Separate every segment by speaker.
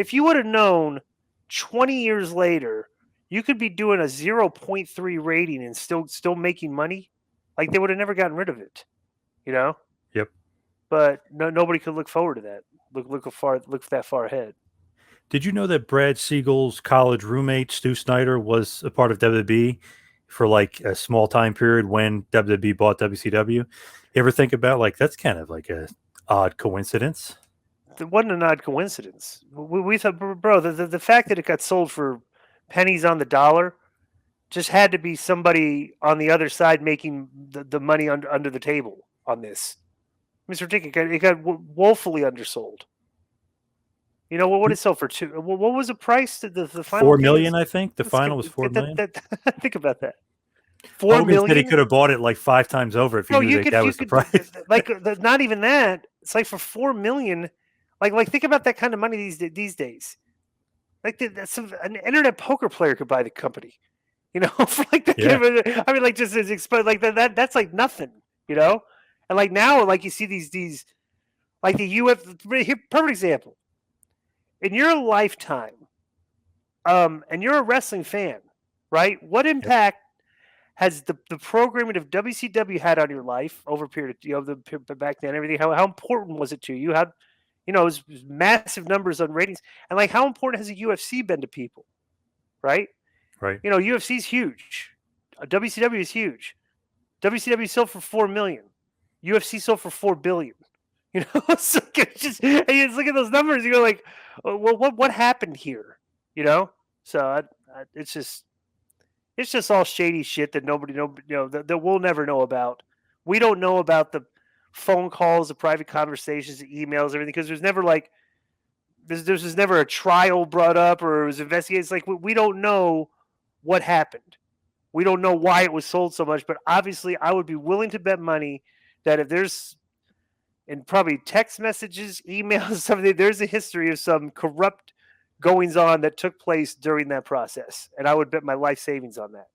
Speaker 1: if you would have known 20 years later, you could be doing a 0.3 rating and still making money, like they would have never gotten rid of it, you know.
Speaker 2: Yep.
Speaker 1: But nobody could look forward to that. Look that far ahead.
Speaker 2: Did you know that Brad Siegel's college roommate Stu Snyder was a part of WWE for like a small time period when WWE bought WCW? You ever think about like that's kind of like a odd coincidence?
Speaker 1: It wasn't an odd coincidence. We thought, bro, the fact that it got sold for pennies on the dollar just had to be somebody on the other side making the money under the table on this. It's ridiculous. It got woefully undersold. You know what? What did it sell for? What was the price? The final
Speaker 2: 4 million, I think. The final was 4 million.
Speaker 1: Think about that. 4
Speaker 2: Hogan
Speaker 1: million.
Speaker 2: said he could have bought it like 5 times over if he knew that was the price.
Speaker 1: Like not even that. It's like for 4 million. Like think about that kind of money these days. Like that's an internet poker player could buy the company. You know, for like that.
Speaker 2: Yeah.
Speaker 1: I mean, like just as exposed like that. That's like nothing. You know, and like now, like you see these like the UFC. Perfect example. In your lifetime, and you're a wrestling fan, right? What impact has the programming of WCW had on your life over a period of the back then? Everything. How important was it to you? How it was massive numbers on ratings, and like how important has the UFC been to people, right?
Speaker 2: Right.
Speaker 1: UFC is huge. WCW is huge. WCW sold for 4 million. UFC sold for 4 billion. So it's just and you just look at those numbers. You're like, well, what happened here? So it's just all shady shit that nobody that we'll never know about. We don't know about the phone calls, the private conversations, the emails, everything, because there's never like there's never a trial brought up or it was investigated. It's like we don't know what happened. We don't know why it was sold so much, but obviously I would be willing to bet money that if there's and probably text messages, emails, something, there's a history of some corrupt goings on that took place during that process. And I would bet my life savings on that,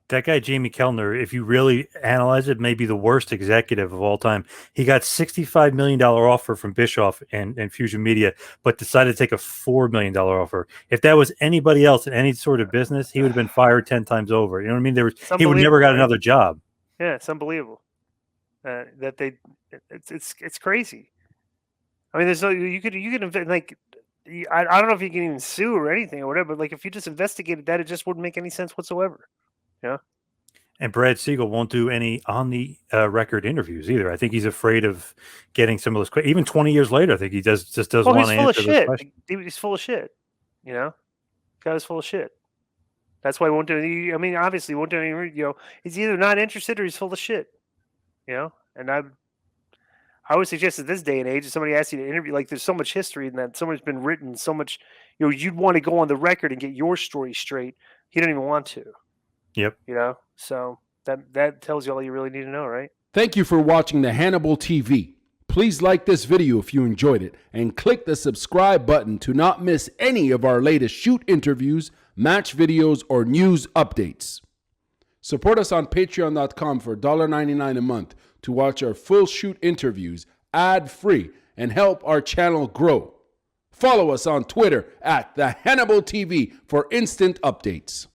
Speaker 2: That guy, Jamie Kellner, if you really analyze it, may be the worst executive of all time. He got $65 million offer from Bischoff and Fusion Media, but decided to take a $4 million offer. If that was anybody else in any sort of business, he would have been fired 10 times over. You know what I mean? He would never got another job.
Speaker 1: Yeah, it's unbelievable. It's crazy. I mean, there's no you could like I don't know if you can even sue or anything or whatever, but like if you just investigated that, it just wouldn't make any sense whatsoever. Yeah.
Speaker 2: And Brad Siegel won't do any on the record interviews either. I think he's afraid of getting some of those. Even 20 years later, I think he doesn't want to answer those questions.
Speaker 1: He's full of shit. Guy was full of shit. That's why he won't do any. I mean, obviously, he won't do any. He's either not interested or he's full of shit. And I would suggest at this day and age, if somebody asks you to interview, like there's so much history and that so much been written, so much, you'd want to go on the record and get your story straight. He don't even want to.
Speaker 2: Yep.
Speaker 1: So that tells you all you really need to know, right?
Speaker 3: Thank you for watching the Hannibal TV. Please like this video if you enjoyed it and click the subscribe button to not miss any of our latest shoot interviews, match videos, or news updates. Support us on patreon.com for $1.99 a month to watch our full shoot interviews ad-free and help our channel grow. Follow us on Twitter at the Hannibal TV for instant updates.